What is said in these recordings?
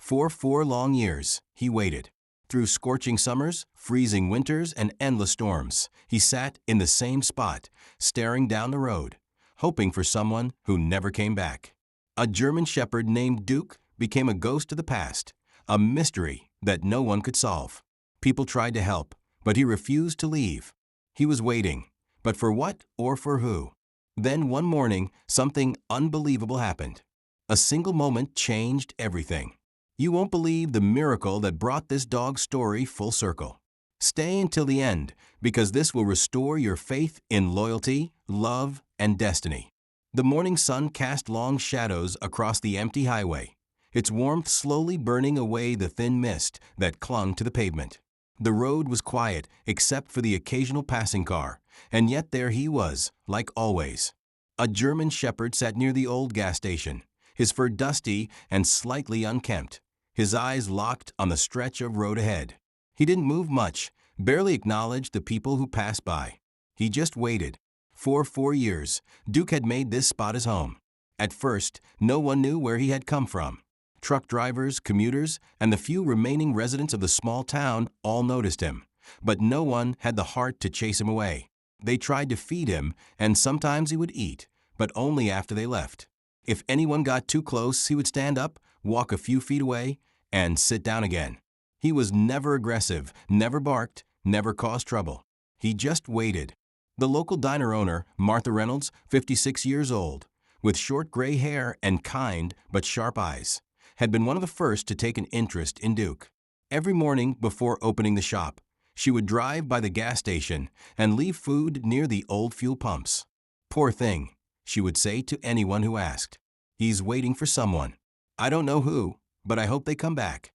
For 4 long years, he waited. Through scorching summers, freezing winters, and endless storms, he sat in the same spot, staring down the road, hoping for someone who never came back. A German shepherd named Duke became a ghost of the past, a mystery that no one could solve. People tried to help, but he refused to leave. He was waiting, but for what or for who? Then one morning, something unbelievable happened. A single moment changed everything. You won't believe the miracle that brought this dog's story full circle. Stay until the end, because this will restore your faith in loyalty, love, and destiny. The morning sun cast long shadows across the empty highway, its warmth slowly burning away the thin mist that clung to the pavement. The road was quiet except for the occasional passing car, and yet there he was, like always. A German shepherd sat near the old gas station, his fur dusty and slightly unkempt, his eyes locked on the stretch of road ahead. He didn't move much, barely acknowledged the people who passed by. He just waited. For 4 years, Duke had made this spot his home. At first, no one knew where he had come from. Truck drivers, commuters, and the few remaining residents of the small town all noticed him, but no one had the heart to chase him away. They tried to feed him, and sometimes he would eat, but only after they left. If anyone got too close, he would stand up, walk a few feet away, and sit down again. He was never aggressive, never barked, never caused trouble. He just waited. The local diner owner, Martha Reynolds, 56 years old, with short gray hair and kind but sharp eyes, had been one of the first to take an interest in Duke. Every morning before opening the shop, she would drive by the gas station and leave food near the old fuel pumps. "Poor thing," she would say to anyone who asked. "He's waiting for someone. I don't know who, but I hope they come back."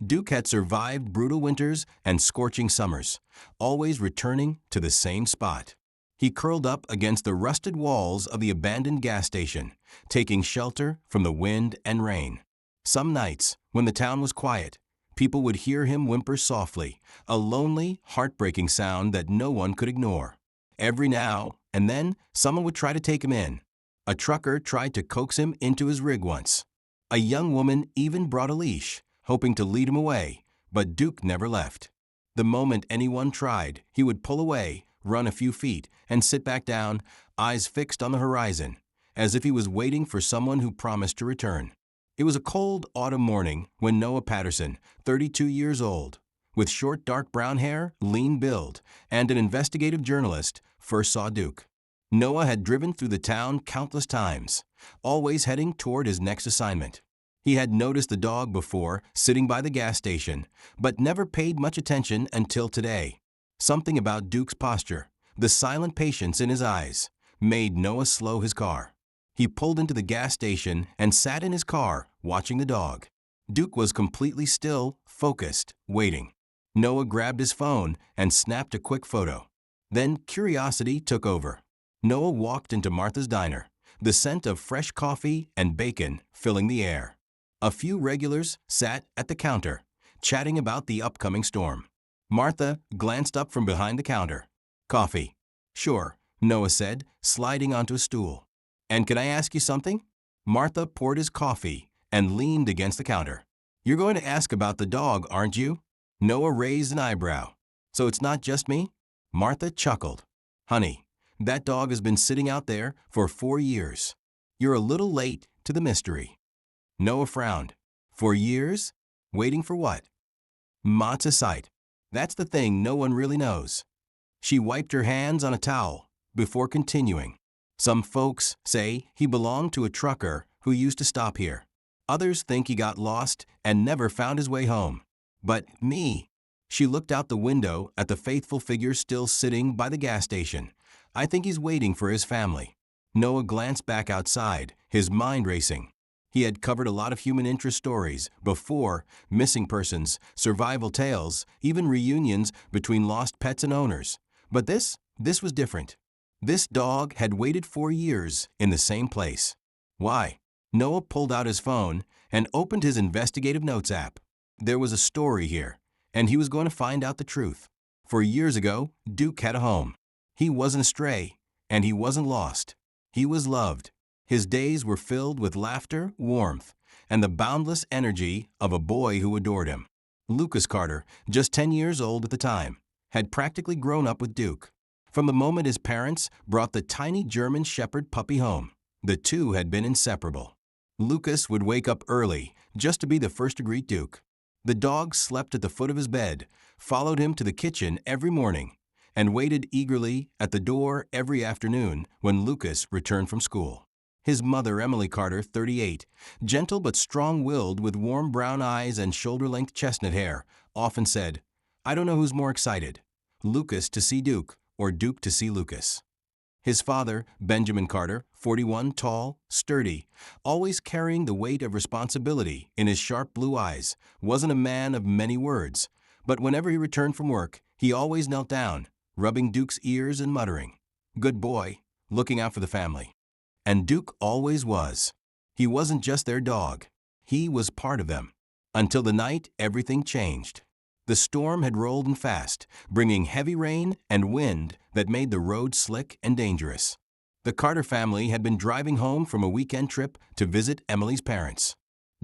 Duke had survived brutal winters and scorching summers, always returning to the same spot. He curled up against the rusted walls of the abandoned gas station, taking shelter from the wind and rain. Some nights, when the town was quiet, people would hear him whimper softly, a lonely, heartbreaking sound that no one could ignore. Every now and then, someone would try to take him in. A trucker tried to coax him into his rig once. A young woman even brought a leash, hoping to lead him away, but Duke never left. The moment anyone tried, he would pull away, run a few feet, and sit back down, eyes fixed on the horizon, as if he was waiting for someone who promised to return. It was a cold autumn morning when Noah Patterson, 32 years old, with short dark brown hair, lean build, and an investigative journalist, first saw Duke. Noah had driven through the town countless times, always heading toward his next assignment. He had noticed the dog before, sitting by the gas station, but never paid much attention until today. Something about Duke's posture, the silent patience in his eyes, made Noah slow his car. He pulled into the gas station and sat in his car, watching the dog. Duke was completely still, focused, waiting. Noah grabbed his phone and snapped a quick photo. Then curiosity took over. Noah walked into Martha's diner, the scent of fresh coffee and bacon filling the air. A few regulars sat at the counter, chatting about the upcoming storm. Martha glanced up from behind the counter. "Coffee." "Sure," Noah said, sliding onto a stool. "And can I ask you something?" Martha poured his coffee and leaned against the counter. "You're going to ask about the dog, aren't you?" Noah raised an eyebrow. "So it's not just me?" Martha chuckled. "Honey, that dog has been sitting out there for 4 years. You're a little late to the mystery." Noah frowned. 4 years? Waiting for what? Sight. That's the thing no one really knows. She wiped her hands on a towel before continuing. "Some folks say he belonged to a trucker who used to stop here. Others think he got lost and never found his way home. But me." She looked out the window at the faithful figure still sitting by the gas station. "I think he's waiting for his family." Noah glanced back outside, his mind racing. He had covered a lot of human interest stories before: missing persons, survival tales, even reunions between lost pets and owners. But this was different. This dog had waited 4 years in the same place. Why? Noah pulled out his phone and opened his investigative notes app. There was a story here, and he was going to find out the truth. 4 years ago, Duke had a home. He wasn't a stray, and he wasn't lost. He was loved. His days were filled with laughter, warmth, and the boundless energy of a boy who adored him. Lucas Carter, just 10 years old at the time, had practically grown up with Duke. From the moment his parents brought the tiny German Shepherd puppy home, the two had been inseparable. Lucas would wake up early just to be the first to greet Duke. The dog slept at the foot of his bed, followed him to the kitchen every morning, and waited eagerly at the door every afternoon when Lucas returned from school. His mother, Emily Carter, 38, gentle but strong-willed with warm brown eyes and shoulder-length chestnut hair, often said, "I don't know who's more excited, Lucas to see Duke or Duke to see Lucas." His father, Benjamin Carter, 41, tall, sturdy, always carrying the weight of responsibility in his sharp blue eyes, wasn't a man of many words, but whenever he returned from work, he always knelt down, rubbing Duke's ears and muttering, "Good boy," looking out for the family. And Duke always was. He wasn't just their dog. He was part of them. Until the night everything changed. The storm had rolled in fast, bringing heavy rain and wind that made the road slick and dangerous. The Carter family had been driving home from a weekend trip to visit Emily's parents.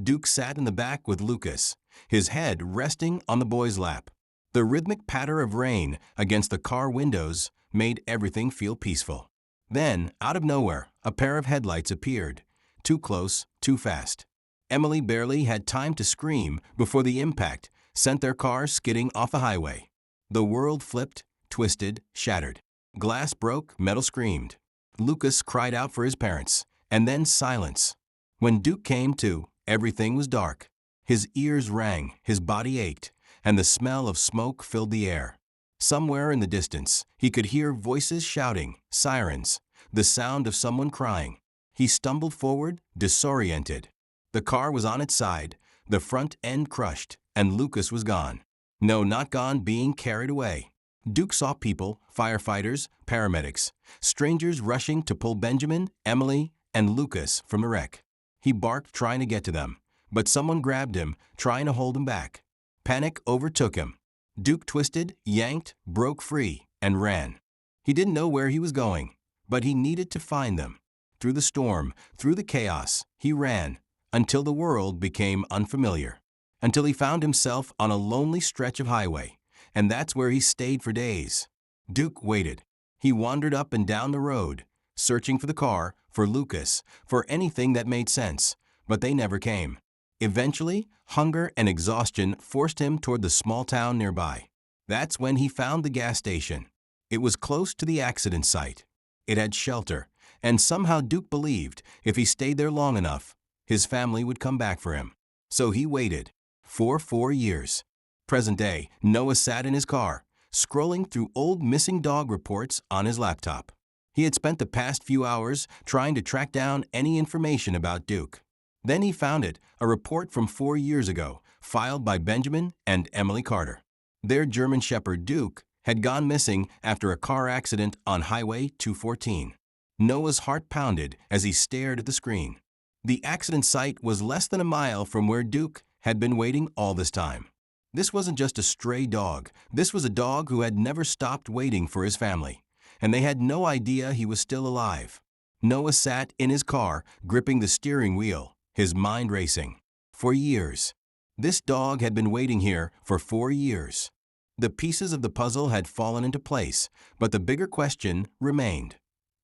Duke sat in the back with Lucas, his head resting on the boy's lap. The rhythmic patter of rain against the car windows made everything feel peaceful. Then, out of nowhere, a pair of headlights appeared. Too close, too fast. Emily barely had time to scream before the impact sent their car skidding off the highway. The world flipped, twisted, shattered. Glass broke, metal screamed. Lucas cried out for his parents, and then silence. When Duke came to, everything was dark. His ears rang, his body ached, and the smell of smoke filled the air. Somewhere in the distance, he could hear voices shouting, sirens, the sound of someone crying. He stumbled forward, disoriented. The car was on its side, the front end crushed, and Lucas was gone. No, not gone, being carried away. Duke saw people, firefighters, paramedics, strangers rushing to pull Benjamin, Emily, and Lucas from the wreck. He barked trying to get to them, but someone grabbed him, trying to hold him back. Panic overtook him. Duke twisted, yanked, broke free, and ran. He didn't know where he was going, but he needed to find them. Through the storm, through the chaos, he ran, until the world became unfamiliar. Until he found himself on a lonely stretch of highway, and that's where he stayed for days. Duke waited. He wandered up and down the road, searching for the car, for Lucas, for anything that made sense, but they never came. Eventually, hunger and exhaustion forced him toward the small town nearby. That's when he found the gas station. It was close to the accident site. It had shelter, and somehow Duke believed if he stayed there long enough, his family would come back for him. So he waited. For 4 years. Present day, Noah sat in his car, scrolling through old missing dog reports on his laptop. He had spent the past few hours trying to track down any information about Duke. Then he found it, a report from 4 years ago, filed by Benjamin and Emily Carter. Their German Shepherd Duke had gone missing after a car accident on Highway 214. Noah's heart pounded as he stared at the screen. The accident site was less than a mile from where Duke had been waiting all this time. This wasn't just a stray dog. This was a dog who had never stopped waiting for his family, and they had no idea he was still alive. Noah sat in his car, gripping the steering wheel, his mind racing. For years. This dog had been waiting here for 4 years. The pieces of the puzzle had fallen into place, but the bigger question remained.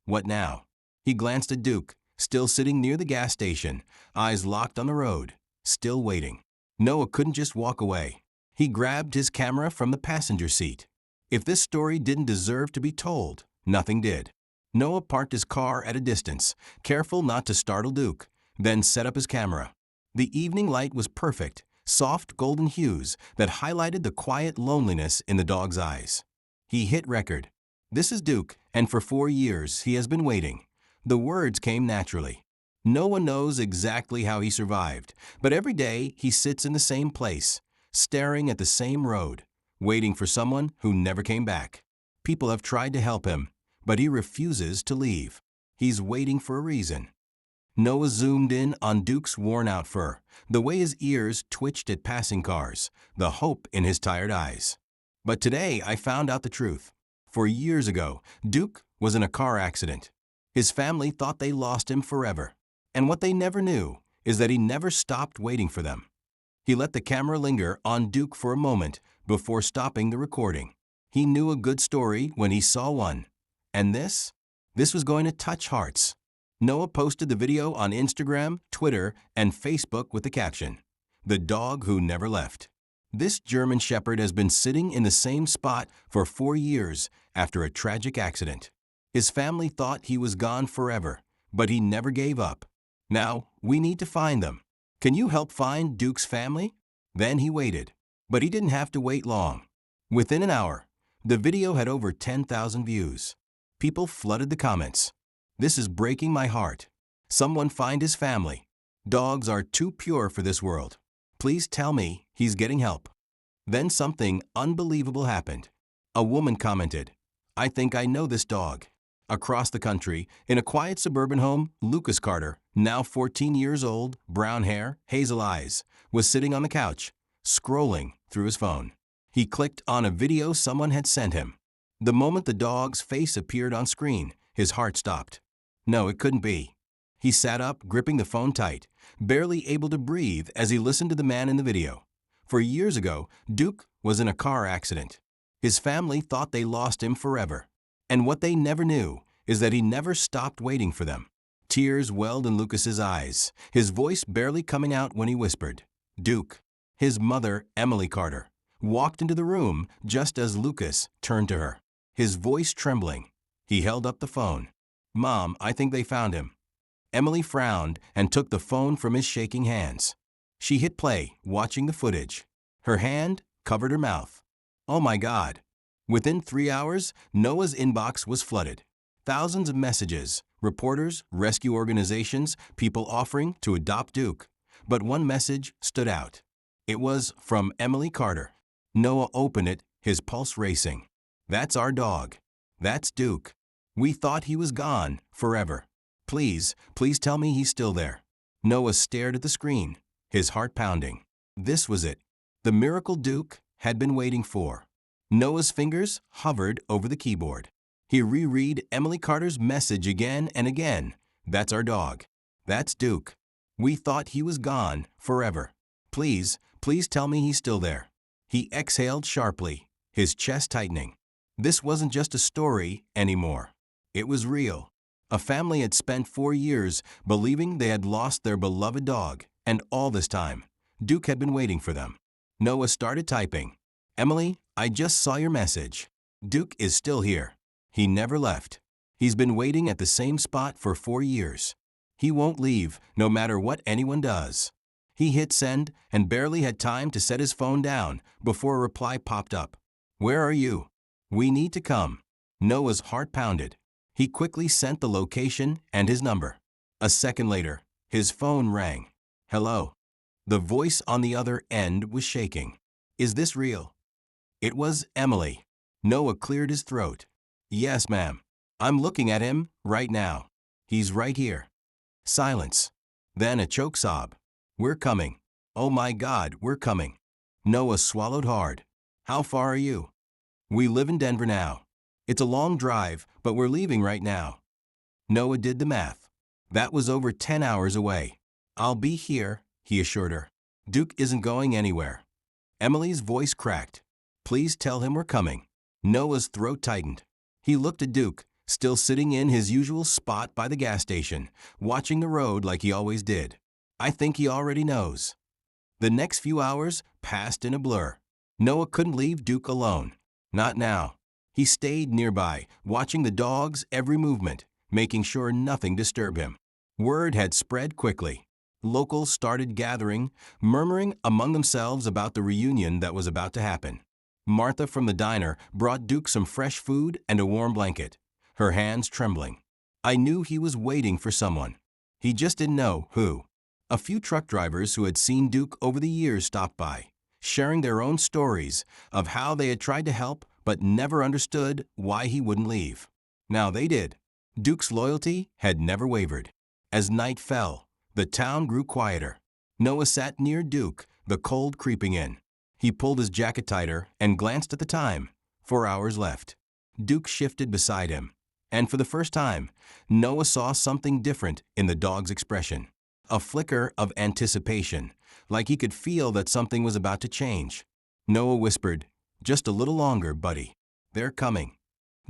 What now? He glanced at Duke, still sitting near the gas station, eyes locked on the road, still waiting. Noah couldn't just walk away. He grabbed his camera from the passenger seat. If this story didn't deserve to be told, nothing did. Noah parked his car at a distance, careful not to startle Duke, then set up his camera. The evening light was perfect, soft golden hues that highlighted the quiet loneliness in the dog's eyes. He hit record. This is Duke, and for 4 years he has been waiting. The words came naturally. No one knows exactly how he survived, but every day he sits in the same place, staring at the same road, waiting for someone who never came back. People have tried to help him, but he refuses to leave. He's waiting for a reason. Noah zoomed in on Duke's worn-out fur, the way his ears twitched at passing cars, the hope in his tired eyes. But today I found out the truth. 4 years ago, Duke was in a car accident. His family thought they lost him forever. And what they never knew is that he never stopped waiting for them. He let the camera linger on Duke for a moment before stopping the recording. He knew a good story when he saw one. And this? This was going to touch hearts. Noah posted the video on Instagram, Twitter, and Facebook with the caption, "The dog who never left." This German Shepherd has been sitting in the same spot for 4 years after a tragic accident. His family thought he was gone forever, but he never gave up. Now, we need to find them. Can you help find Duke's family? Then he waited. But he didn't have to wait long. Within an hour, the video had over 10,000 views. People flooded the comments. "This is breaking my heart. Someone find his family. Dogs are too pure for this world. Please tell me he's getting help." Then something unbelievable happened. A woman commented, "I think I know this dog." Across the country, in a quiet suburban home, Lucas Carter, now 14 years old, brown hair, hazel eyes, was sitting on the couch, scrolling through his phone. He clicked on a video someone had sent him. The moment the dog's face appeared on screen, his heart stopped. No, it couldn't be. He sat up, gripping the phone tight, barely able to breathe as he listened to the man in the video. For years ago, Duke was in a car accident. His family thought they lost him forever. And what they never knew is that he never stopped waiting for them. Tears welled in Lucas's eyes, his voice barely coming out when he whispered, "Duke." His mother, Emily Carter, walked into the room just as Lucas turned to her, his voice trembling. He held up the phone. "Mom, I think they found him." Emily frowned and took the phone from his shaking hands. She hit play, watching the footage. Her hand covered her mouth. Oh my God. Within 3 hours, Noah's inbox was flooded. Thousands of messages, reporters, rescue organizations, people offering to adopt Duke. But one message stood out. It was from Emily Carter. Noah opened it, his pulse racing. "That's our dog. That's Duke. We thought he was gone forever. Please tell me he's still there." Noah stared at the screen, his heart pounding. This was it. The miracle Duke had been waiting for. Noah's fingers hovered over the keyboard. He reread Emily Carter's message again and again. "That's our dog. That's Duke. We thought he was gone forever. Please tell me he's still there." He exhaled sharply, his chest tightening. This wasn't just a story anymore. It was real. A family had spent 4 years believing they had lost their beloved dog, and all this time, Duke had been waiting for them. Noah started typing. "Emily, I just saw your message. Duke is still here. He never left. He's been waiting at the same spot for 4 years. He won't leave, no matter what anyone does." He hit send and barely had time to set his phone down before a reply popped up. "Where are you? We need to come." Noah's heart pounded. He quickly sent the location and his number. A second later, his phone rang. "Hello." The voice on the other end was shaking. "Is this real?" It was Emily. Noah cleared his throat. "Yes, ma'am. I'm looking at him right now. He's right here." Silence. Then a choke sob. "We're coming. Oh my God, we're coming." Noah swallowed hard. "How far are you?" "We live in Denver now. It's a long drive, but we're leaving right now." Noah did the math. That was over 10 hours away. "I'll be here," he assured her. "Duke isn't going anywhere." Emily's voice cracked. "Please tell him we're coming." Noah's throat tightened. He looked at Duke, still sitting in his usual spot by the gas station, watching the road like he always did. "I think he already knows." The next few hours passed in a blur. Noah couldn't leave Duke alone. Not now. He stayed nearby, watching the dog's every movement, making sure nothing disturbed him. Word had spread quickly. Locals started gathering, murmuring among themselves about the reunion that was about to happen. Martha from the diner brought Duke some fresh food and a warm blanket, her hands trembling. "I knew he was waiting for someone. He just didn't know who." A few truck drivers who had seen Duke over the years stopped by, sharing their own stories of how they had tried to help but never understood why he wouldn't leave. Now they did. Duke's loyalty had never wavered. As night fell, the town grew quieter. Noah sat near Duke, the cold creeping in. He pulled his jacket tighter and glanced at the time. 4 hours left. Duke shifted beside him. And for the first time, Noah saw something different in the dog's expression. a flicker of anticipation, like he could feel that something was about to change. Noah whispered, "Just a little longer, buddy. They're coming."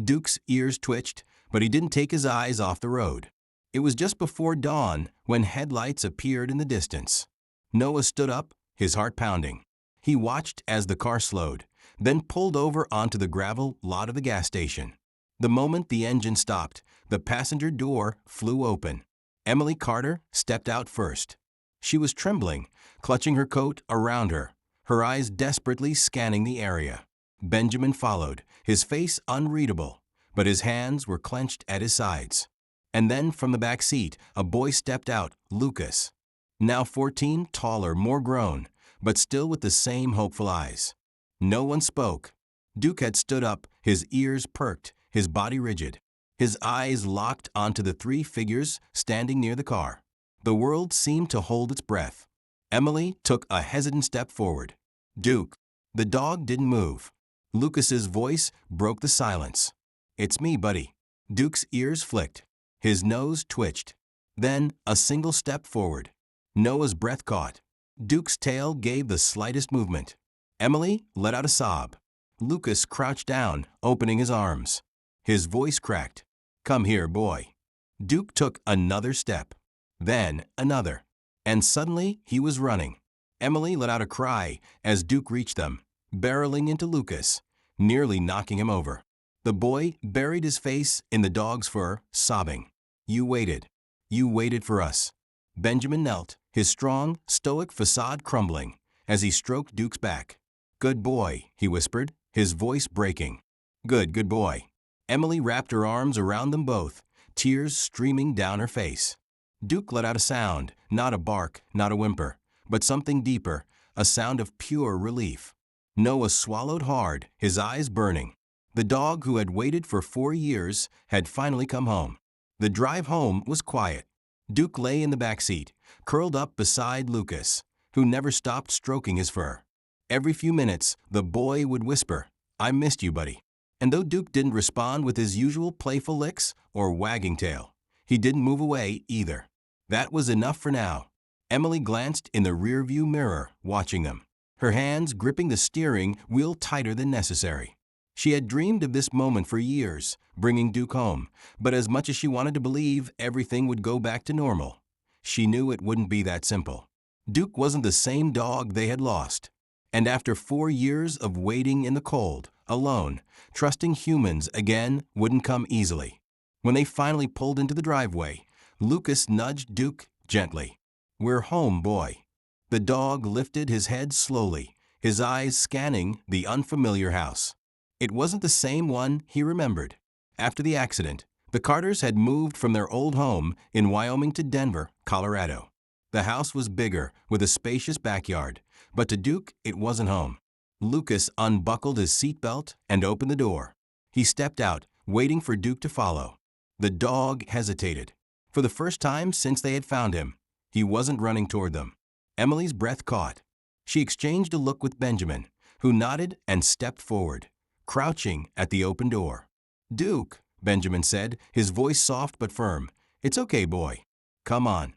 Duke's ears twitched, but he didn't take his eyes off the road. It was just before dawn when headlights appeared in the distance. Noah stood up, his heart pounding. He watched as the car slowed, then pulled over onto the gravel lot of the gas station. The moment the engine stopped, the passenger door flew open. Emily Carter stepped out first. She was trembling, clutching her coat around her, her eyes desperately scanning the area. Benjamin followed, his face unreadable, but his hands were clenched at his sides. And then from the back seat, a boy stepped out, Lucas. Now 14, taller, more grown, but still with the same hopeful eyes. No one spoke. Duke had stood up, his ears perked, his body rigid. His eyes locked onto the three figures standing near the car. The world seemed to hold its breath. Emily took a hesitant step forward. "Duke." The dog didn't move. Lucas's voice broke the silence. "It's me, buddy." Duke's ears flicked. His nose twitched. Then a single step forward. Noah's breath caught. Duke's tail gave the slightest movement. Emily let out a sob. Lucas crouched down, opening his arms. His voice cracked. "Come here, boy." Duke took another step. Then another. And suddenly he was running. Emily let out a cry as Duke reached them, barreling into Lucas, nearly knocking him over. The boy buried his face in the dog's fur, sobbing. "You waited. You waited for us." Benjamin knelt, his strong, stoic facade crumbling, as he stroked Duke's back. "Good boy," he whispered, his voice breaking. Good boy." Emily wrapped her arms around them both, tears streaming down her face. Duke let out a sound, not a bark, not a whimper, but something deeper, a sound of pure relief. Noah swallowed hard, his eyes burning. The dog who had waited for 4 years had finally come home. The drive home was quiet. Duke lay in the back seat, curled up beside Lucas, who never stopped stroking his fur. Every few minutes, the boy would whisper, "I missed you, buddy." And though Duke didn't respond with his usual playful licks or wagging tail, he didn't move away either. That was enough for now. Emily glanced in the rearview mirror, watching them, her hands gripping the steering wheel tighter than necessary. She had dreamed of this moment for years, bringing Duke home, but as much as she wanted to believe everything would go back to normal, she knew it wouldn't be that simple. Duke wasn't the same dog they had lost. And after 4 years of waiting in the cold, alone, trusting humans again wouldn't come easily. When they finally pulled into the driveway, Lucas nudged Duke gently. "We're home, boy." The dog lifted his head slowly, his eyes scanning the unfamiliar house. It wasn't the same one he remembered. After the accident, the Carters had moved from their old home in Wyoming to Denver, Colorado. The house was bigger, with a spacious backyard, but to Duke it wasn't home. Lucas unbuckled his seatbelt and opened the door. He stepped out, waiting for Duke to follow. The dog hesitated. For the first time since they had found him, he wasn't running toward them. Emily's breath caught. She exchanged a look with Benjamin, who nodded and stepped forward, crouching at the open door. "Duke," Benjamin said, his voice soft but firm. "It's okay, boy. Come on."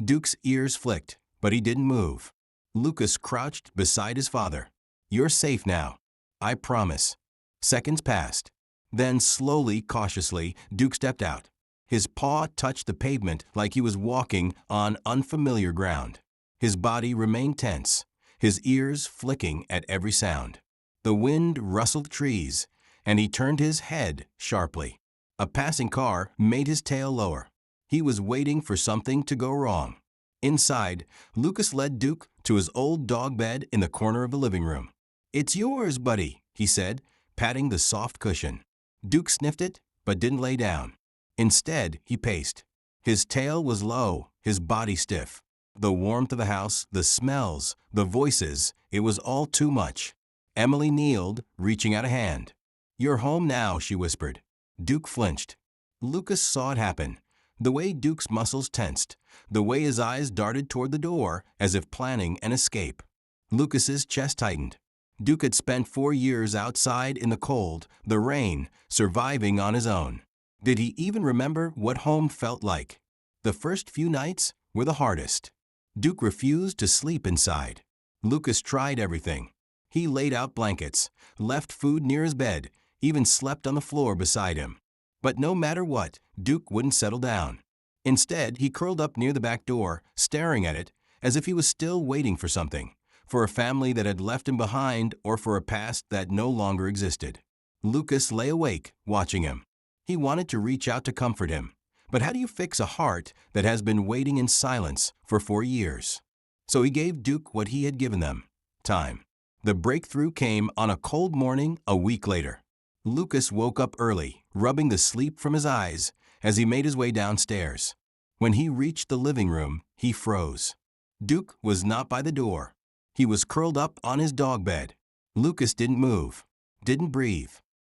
Duke's ears flicked, but he didn't move. Lucas crouched beside his father. "You're safe now. I promise." Seconds passed. Then slowly, cautiously, Duke stepped out. His paw touched the pavement like he was walking on unfamiliar ground. His body remained tense, his ears flicking at every sound. The wind rustled trees, and he turned his head sharply. A passing car made his tail lower. He was waiting for something to go wrong. Inside, Lucas led Duke to his old dog bed in the corner of the living room. "It's yours, buddy," he said, patting the soft cushion. Duke sniffed it, but didn't lay down. Instead, he paced. His tail was low, his body stiff. The warmth of the house, the smells, the voices, it was all too much. Emily kneeled, reaching out a hand. "You're home now," she whispered. Duke flinched. Lucas saw it happen. The way Duke's muscles tensed, the way his eyes darted toward the door as if planning an escape. Lucas's chest tightened. Duke had spent 4 years outside in the cold, the rain, surviving on his own. Did he even remember what home felt like? The first few nights were the hardest. Duke refused to sleep inside. Lucas tried everything. He laid out blankets, left food near his bed, even slept on the floor beside him. But no matter what, Duke wouldn't settle down. Instead, he curled up near the back door, staring at it, as if he was still waiting for something, for a family that had left him behind or for a past that no longer existed. Lucas lay awake, watching him. He wanted to reach out to comfort him. But how do you fix a heart that has been waiting in silence for 4 years? So he gave Duke what he had given them: time. The breakthrough came on a cold morning a week later. Lucas woke up early, rubbing the sleep from his eyes as he made his way downstairs. When he reached the living room, he froze. Duke was not by the door. He was curled up on his dog bed. Lucas didn't move, didn't breathe.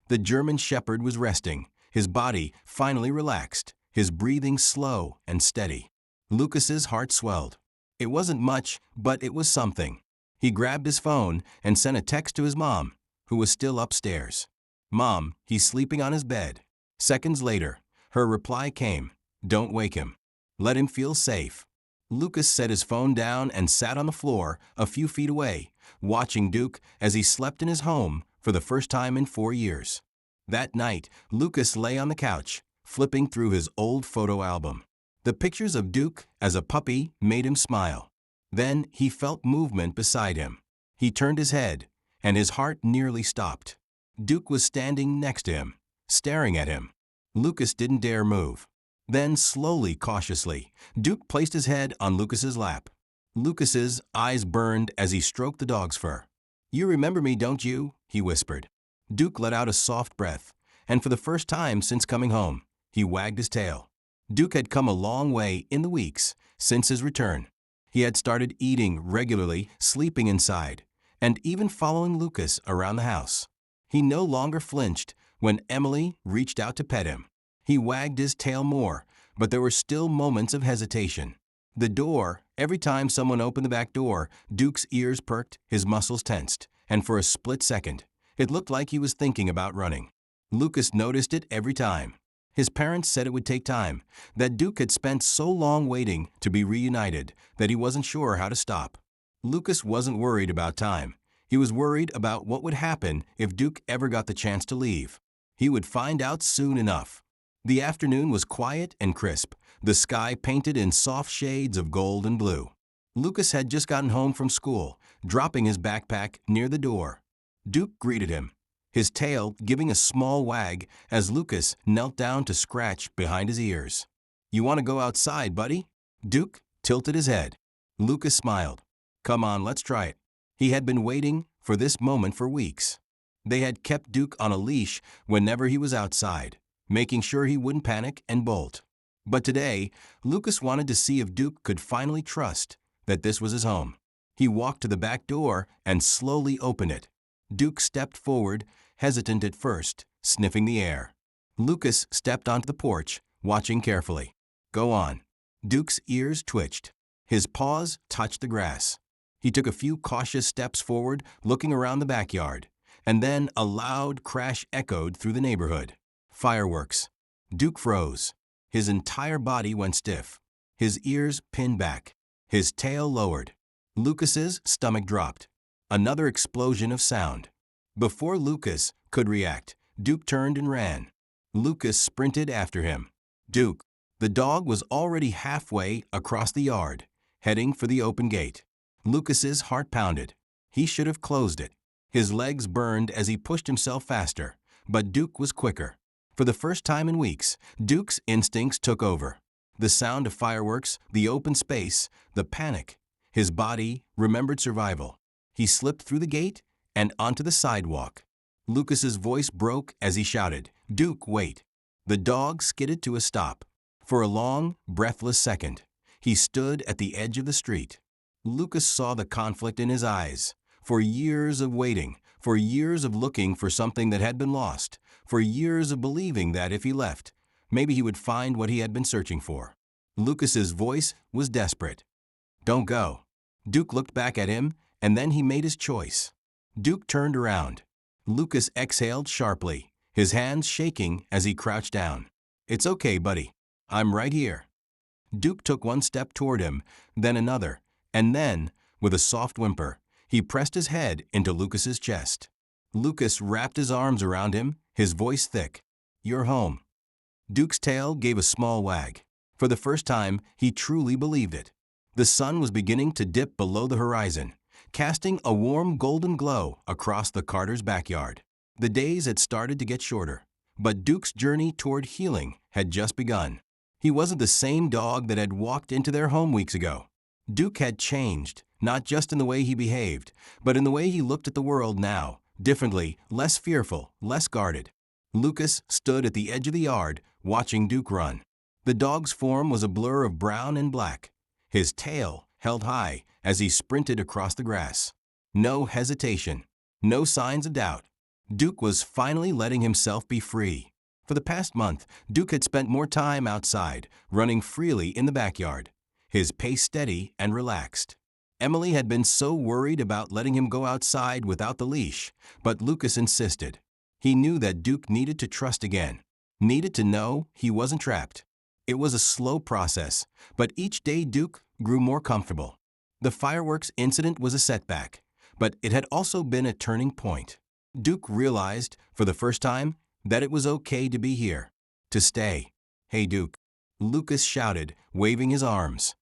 The German Shepherd was resting, his body finally relaxed, his breathing slow and steady. Lucas's heart swelled. It wasn't much, but it was something. He grabbed his phone and sent a text to his mom, who was still upstairs. "Mom, he's sleeping on his bed." Seconds later, her reply came, "Don't wake him. Let him feel safe." Lucas set his phone down and sat on the floor a few feet away, watching Duke as he slept in his home for the first time in 4 years. That night, Lucas lay on the couch, flipping through his old photo album. The pictures of Duke as a puppy made him smile. Then he felt movement beside him. He turned his head, and his heart nearly stopped. Duke was standing next to him, staring at him. Lucas didn't dare move. Then, slowly, cautiously, Duke placed his head on Lucas's lap. Lucas's eyes burned as he stroked the dog's fur. "You remember me, don't you?" he whispered. Duke let out a soft breath, and for the first time since coming home, he wagged his tail. Duke had come a long way in the weeks since his return. He had started eating regularly, sleeping inside, and even following Lucas around the house. He no longer flinched when Emily reached out to pet him. He wagged his tail more, but there were still moments of hesitation. The door, every time someone opened the back door, Duke's ears perked, his muscles tensed, and for a split second, it looked like he was thinking about running. Lucas noticed it every time. His parents said it would take time, that Duke had spent so long waiting to be reunited that he wasn't sure how to stop. Lucas wasn't worried about time. He was worried about what would happen if Duke ever got the chance to leave. He would find out soon enough. The afternoon was quiet and crisp, the sky painted in soft shades of gold and blue. Lucas had just gotten home from school, dropping his backpack near the door. Duke greeted him, his tail giving a small wag as Lucas knelt down to scratch behind his ears. "You want to go outside, buddy?" Duke tilted his head. Lucas smiled. "Come on, let's try it." He had been waiting for this moment for weeks. They had kept Duke on a leash whenever he was outside, making sure he wouldn't panic and bolt. But today, Lucas wanted to see if Duke could finally trust that this was his home. He walked to the back door and slowly opened it. Duke stepped forward, hesitant at first, sniffing the air. Lucas stepped onto the porch, watching carefully. "Go on." Duke's ears twitched. His paws touched the grass. He took a few cautious steps forward, looking around the backyard, and then a loud crash echoed through the neighborhood. Fireworks. Duke froze. His entire body went stiff. His ears pinned back. His tail lowered. Lucas's stomach dropped. Another explosion of sound. Before Lucas could react, Duke turned and ran. Lucas sprinted after him. Duke. The dog was already halfway across the yard, heading for the open gate. Lucas's heart pounded. He should have closed it. His legs burned as he pushed himself faster, but Duke was quicker. For the first time in weeks, Duke's instincts took over. The sound of fireworks, the open space, the panic. His body remembered survival. He slipped through the gate and onto the sidewalk. Lucas's voice broke as he shouted, "Duke, wait." The dog skidded to a stop. For a long, breathless second, he stood at the edge of the street. Lucas saw the conflict in his eyes. For years of waiting, for years of looking for something that had been lost, for years of believing that if he left, maybe he would find what he had been searching for. Lucas's voice was desperate. "Don't go." Duke looked back at him, and then he made his choice. Duke turned around. Lucas exhaled sharply, his hands shaking as he crouched down. "It's okay, buddy. I'm right here." Duke took one step toward him, then another, and then, with a soft whimper, he pressed his head into Lucas's chest. Lucas wrapped his arms around him, his voice thick. "You're home." Duke's tail gave a small wag. For the first time, he truly believed it. The sun was beginning to dip below the horizon, casting a warm golden glow across the Carters' backyard. The days had started to get shorter, but Duke's journey toward healing had just begun. He wasn't the same dog that had walked into their home weeks ago. Duke had changed, not just in the way he behaved, but in the way he looked at the world now, differently, less fearful, less guarded. Lucas stood at the edge of the yard, watching Duke run. The dog's form was a blur of brown and black. His tail held high as he sprinted across the grass. No hesitation, no signs of doubt. Duke was finally letting himself be free. For the past month, Duke had spent more time outside, running freely in the backyard, his pace steady and relaxed. Emily had been so worried about letting him go outside without the leash, but Lucas insisted. He knew that Duke needed to trust again, needed to know he wasn't trapped. It was a slow process, but each day Duke grew more comfortable. The fireworks incident was a setback, but it had also been a turning point. Duke realized, for the first time, that it was okay to be here, to stay. "Hey, Duke," Lucas shouted, waving his arms.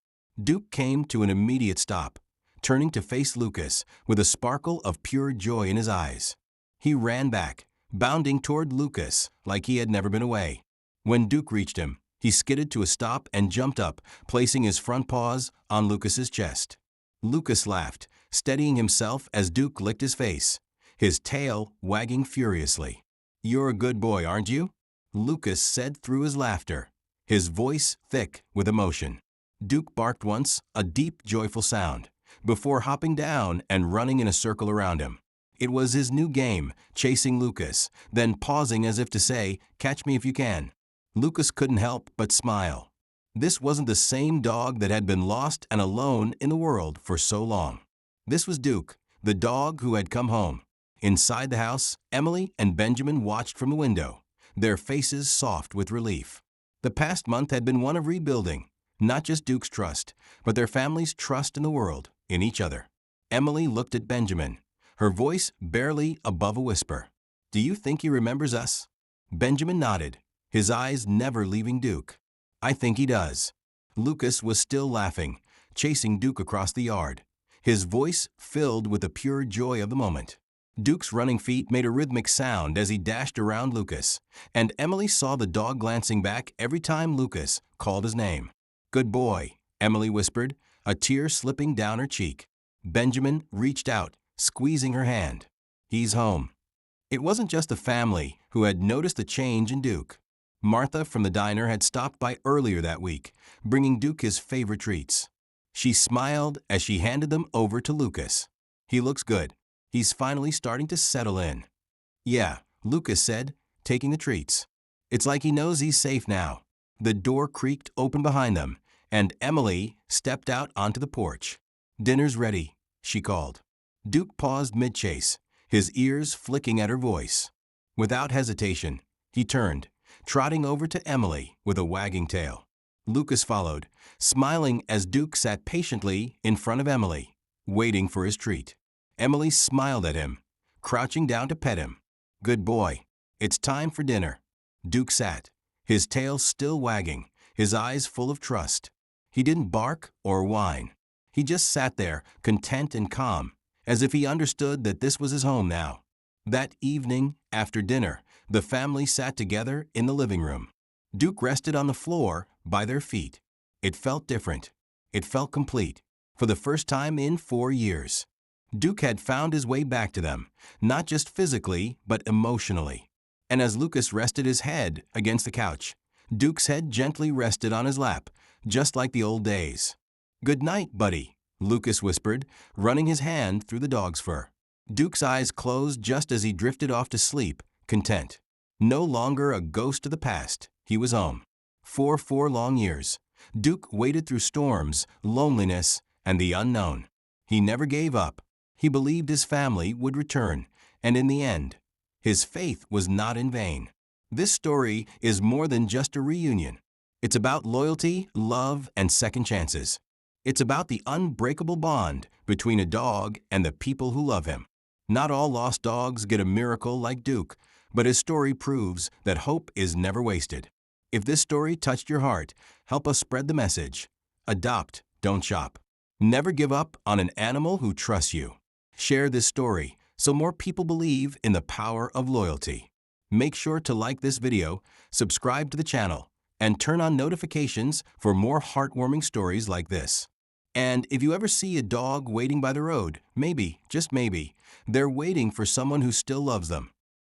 Duke came to an immediate stop, turning to face Lucas with a sparkle of pure joy in his eyes. He ran back, bounding toward Lucas like he had never been away. When Duke reached him, he skidded to a stop and jumped up, placing his front paws on Lucas's chest. Lucas laughed, steadying himself as Duke licked his face, his tail wagging furiously. "You're a good boy, aren't you?" Lucas said through his laughter, his voice thick with emotion. Duke barked once, a deep, joyful sound, before hopping down and running in a circle around him. It was his new game, chasing Lucas, then pausing as if to say, "Catch me if you can." Lucas couldn't help but smile. This wasn't the same dog that had been lost and alone in the world for so long. This was Duke, the dog who had come home. Inside the house, Emily and Benjamin watched from the window, their faces soft with relief. The past month had been one of rebuilding, not just Duke's trust, but their family's trust in the world, in each other. Emily looked at Benjamin, her voice barely above a whisper. "Do you think he remembers us?" Benjamin nodded, his eyes never leaving Duke. "I think he does." Lucas was still laughing, chasing Duke across the yard, his voice filled with the pure joy of the moment. Duke's running feet made a rhythmic sound as he dashed around Lucas, and Emily saw the dog glancing back every time Lucas called his name. "Good boy," Emily whispered, a tear slipping down her cheek. Benjamin reached out, squeezing her hand. "He's home." It wasn't just the family who had noticed the change in Duke. Martha from the diner had stopped by earlier that week, bringing Duke his favorite treats. She smiled as she handed them over to Lucas. "He looks good. He's finally starting to settle in." "Yeah," Lucas said, taking the treats. "It's like he knows he's safe now." The door creaked open behind them, and Emily stepped out onto the porch. "Dinner's ready," she called. Duke paused mid-chase, his ears flicking at her voice. Without hesitation, he turned, trotting over to Emily with a wagging tail. Lucas followed, smiling as Duke sat patiently in front of Emily, waiting for his treat. Emily smiled at him, crouching down to pet him. "Good boy. It's time for dinner." Duke sat, his tail still wagging, his eyes full of trust. He didn't bark or whine. He just sat there, content and calm, as if he understood that this was his home now. That evening, after dinner, the family sat together in the living room. Duke rested on the floor by their feet. It felt different. It felt complete, for the first time in 4 years. Duke had found his way back to them, not just physically, but emotionally. And as Lucas rested his head against the couch, Duke's head gently rested on his lap, just like the old days. "Good night, buddy," Lucas whispered, running his hand through the dog's fur. Duke's eyes closed just as he drifted off to sleep, content. No longer a ghost of the past, he was home. For 4 long years, Duke waded through storms, loneliness, and the unknown. He never gave up. He believed his family would return, and in the end, his faith was not in vain. This story is more than just a reunion. It's about loyalty, love, and second chances. It's about the unbreakable bond between a dog and the people who love him. Not all lost dogs get a miracle like Duke, but his story proves that hope is never wasted. If this story touched your heart, help us spread the message. Adopt, don't shop. Never give up on an animal who trusts you. Share this story so more people believe in the power of loyalty. Make sure to like this video, subscribe to the channel, and turn on notifications for more heartwarming stories like this. And if you ever see a dog waiting by the road, maybe, just maybe, they're waiting for someone who still loves them.